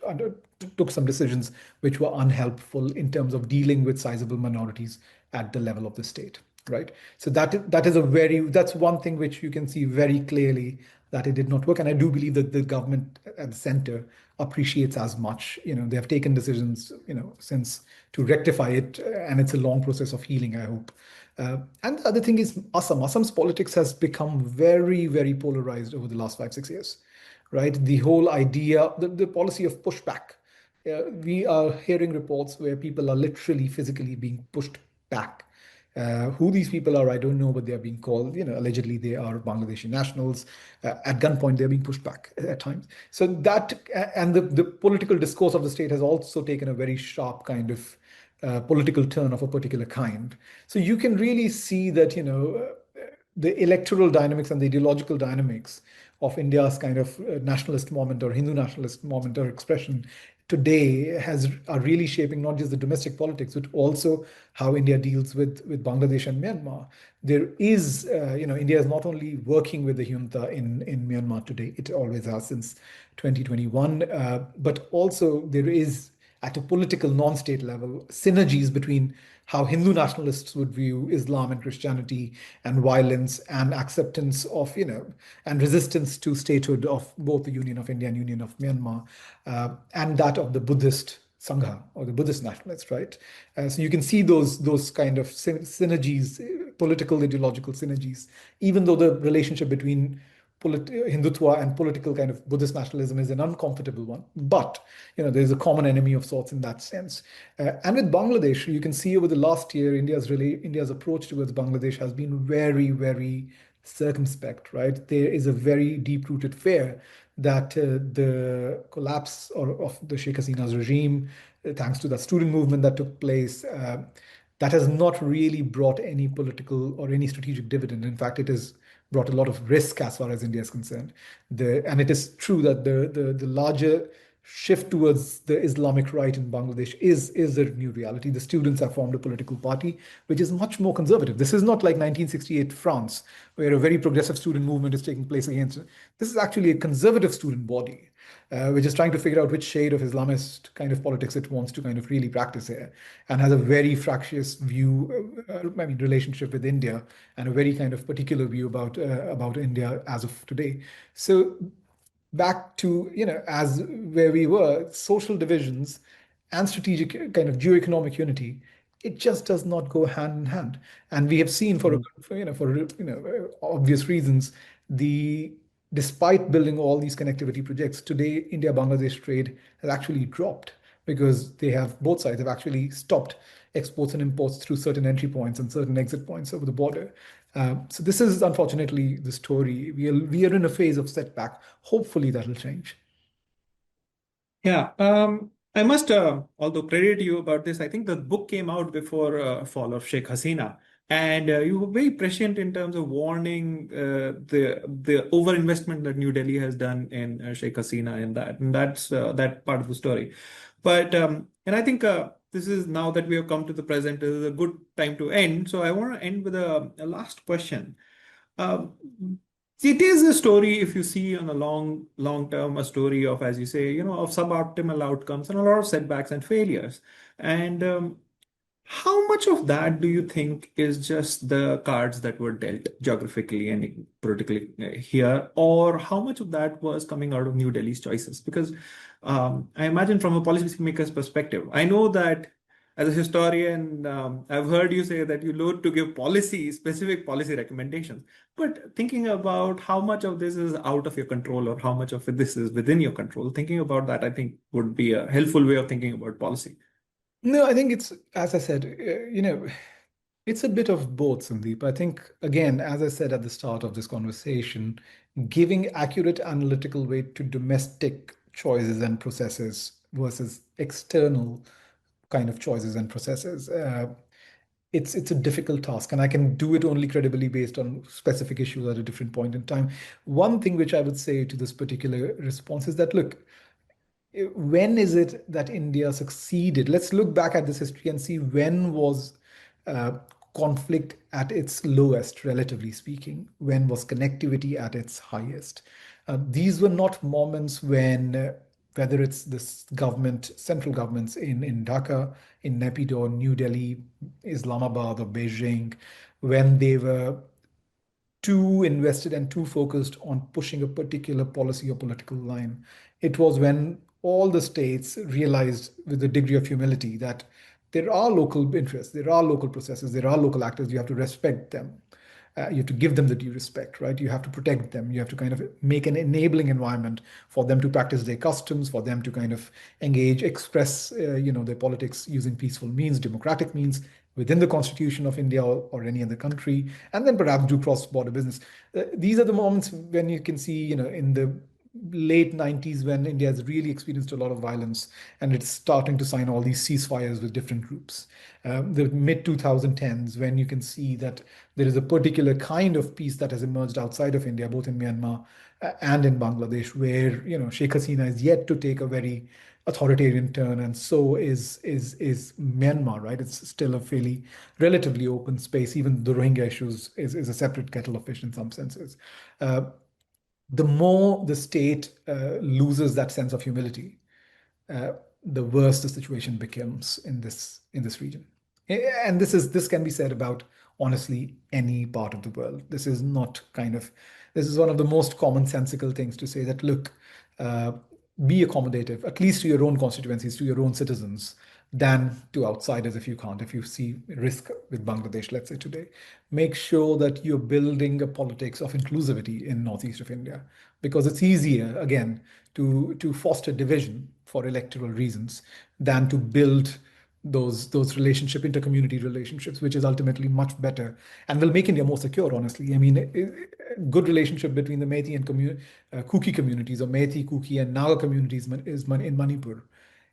under, took some decisions which were unhelpful in terms of dealing with sizable minorities at the level of the state, right? So that's one thing which you can see very clearly that it did not work. And I do believe that the government at the center appreciates as much. They have taken decisions, since to rectify it, and it's a long process of healing, I hope. And the other thing is Assam. Assam's politics has become very, very polarized over the last 5, 6 years, right? The whole idea, the policy of pushback. We are hearing reports where people are literally physically being pushed back. Who these people are, I don't know, but they are being called, allegedly they are Bangladeshi nationals. At gunpoint, they're being pushed back at times. So that, and the political discourse of the state has also taken a very sharp kind of political turn of a particular kind. So you can really see that, the electoral dynamics and the ideological dynamics of India's kind of nationalist moment or Hindu nationalist moment or expression today are really shaping not just the domestic politics, but also how India deals with Bangladesh and Myanmar. There is, India is not only working with the junta in Myanmar today, it always has since 2021, but also there is at a political non-state level synergies between how Hindu nationalists would view Islam and Christianity and violence and acceptance of, and resistance to statehood of both the Union of India and Union of Myanmar, and that of the Buddhist Sangha or the Buddhist nationalists, right? So you can see those kind of synergies, political ideological synergies, even though the relationship between Hindutva and political kind of Buddhist nationalism is an uncomfortable one. But there's a common enemy of sorts in that sense. And with Bangladesh, you can see over the last year, India's approach towards Bangladesh has been very, very circumspect, right? There is a very deep-rooted fear that the collapse of the Sheikh Hasina's regime, thanks to that student movement that took place, that has not really brought any political or any strategic dividend. In fact, it has brought a lot of risk as far as India is concerned. And it is true that the larger shift towards the Islamic right in Bangladesh is a new reality. The students have formed a political party which is much more conservative. This is not like 1968 France, where a very progressive student movement is taking place against. This is actually a conservative student body, which is trying to figure out which shade of Islamist kind of politics it wants to kind of really practice here, and has a very fractious view, I mean, relationship with India, and a very kind of particular view about India as of today. So back to as where we were, social divisions and strategic kind of geo-economic unity, it just does not go hand in hand. And we have seen for obvious reasons, the despite building all these connectivity projects, today India Bangladesh trade has actually dropped because they have both sides have actually stopped exports and imports through certain entry points and certain exit points over the border. So this is unfortunately the story. We are in a phase of setback. Hopefully that will change. Yeah, I must although credit you about this. I think the book came out before fall of Sheikh Hasina, and you were very prescient in terms of warning the overinvestment that New Delhi has done in Sheikh Hasina, and that's that part of the story. But and I think this is now that we have come to the present, this is a good time to end. So I want to end with a last question. Um, it is a story, if you see on a long term, a story of, as you say, of suboptimal outcomes and a lot of setbacks and failures. And how much of that do you think is just the cards that were dealt geographically and politically here, or how much of that was coming out of New Delhi's choices? Because I imagine from a policymaker's perspective, I know that as a historian, I've heard you say that you loathe to give specific policy recommendations. But thinking about how much of this is out of your control or how much of this is within your control, thinking about that, I think would be a helpful way of thinking about policy. No, I think it's, as I said, it's a bit of both, Sandeep. I think, again, as I said at the start of this conversation, giving accurate analytical weight to domestic choices and processes versus external kind of choices and processes. It's a difficult task, and I can do it only credibly based on specific issues at a different point in time. One thing which I would say to this particular response is that, look, when is it that India succeeded? Let's look back at this history and see when was uh, conflict at its lowest, relatively speaking. When was connectivity at its highest? These were not moments when, whether it's this government, central governments in Dhaka, in Naypyidaw, New Delhi, Islamabad, or Beijing, when they were too invested and too focused on pushing a particular policy or political line. It was when all the states realized with a degree of humility that there are local interests, there are local processes, there are local actors, you have to respect them. You have to give them the due respect, right? You have to protect them. You have to kind of make an enabling environment for them to practice their customs, for them to kind of engage, express, their politics using peaceful means, democratic means within the constitution of India or any other country, and then perhaps do cross-border business. These are the moments when you can see, in the late 90s when India has really experienced a lot of violence and it's starting to sign all these ceasefires with different groups. The mid 2010s when you can see that there is a particular kind of peace that has emerged outside of India, both in Myanmar and in Bangladesh, where Sheikh Hasina is yet to take a very authoritarian turn, and so is Myanmar, right? It's still a fairly relatively open space. Even the Rohingya issues is a separate kettle of fish in some senses. Uh, the more the state loses that sense of humility, uh, the worse the situation becomes in this region. And this can be said about honestly any part of the world. This is one of the most commonsensical things to say that look, uh, be accommodative, at least to your own constituencies, to your own citizens. than to outsiders if you can't. If you see risk with Bangladesh, let's say today, make sure that you're building a politics of inclusivity in northeast of India, because it's easier, again, to foster division for electoral reasons than to build those relationship intercommunity relationships, which is ultimately much better and will make India more secure. Honestly, I mean, good relationship between the Methi and Kuki communities, or Methi, Kuki, and Naga communities in Manipur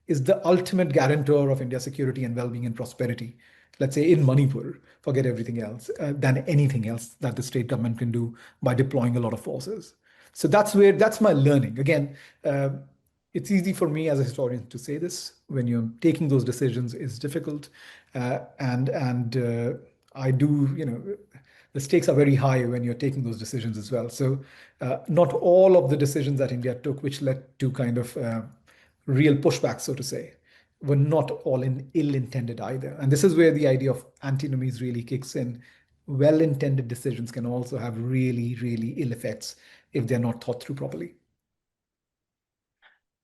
is the ultimate guarantor of India's security and well-being and prosperity. Let's say in Manipur, forget everything else, than anything else that the state government can do by deploying a lot of forces. So that's my learning. Again, uh, it's easy for me as a historian to say this. When you're taking those decisions, it's difficult, and I do, the stakes are very high when you're taking those decisions as well. So, not all of the decisions that India took, which led to kind of real pushback, so to say, were not all ill-intended either. And this is where the idea of antinomies really kicks in. Well-intended decisions can also have really, really ill effects if they're not thought through properly.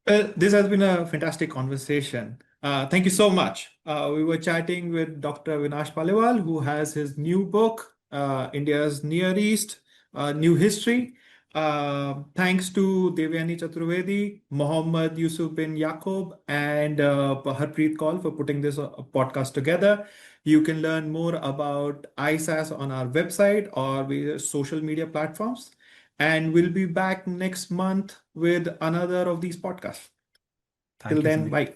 Well, this has been a fantastic conversation. Thank you so much. We were chatting with Dr. Avinash Paliwal, who has his new book, India's Near East, New History. Thanks to Devyani Chaturvedi, Mohammad Yusuf bin Yaqub, and Harpreet Kaul for putting this podcast together. You can learn more about ISAS on our website or various social media platforms. And we'll be back next month with another of these podcasts. Till Thank you, then, Sandeep. bye.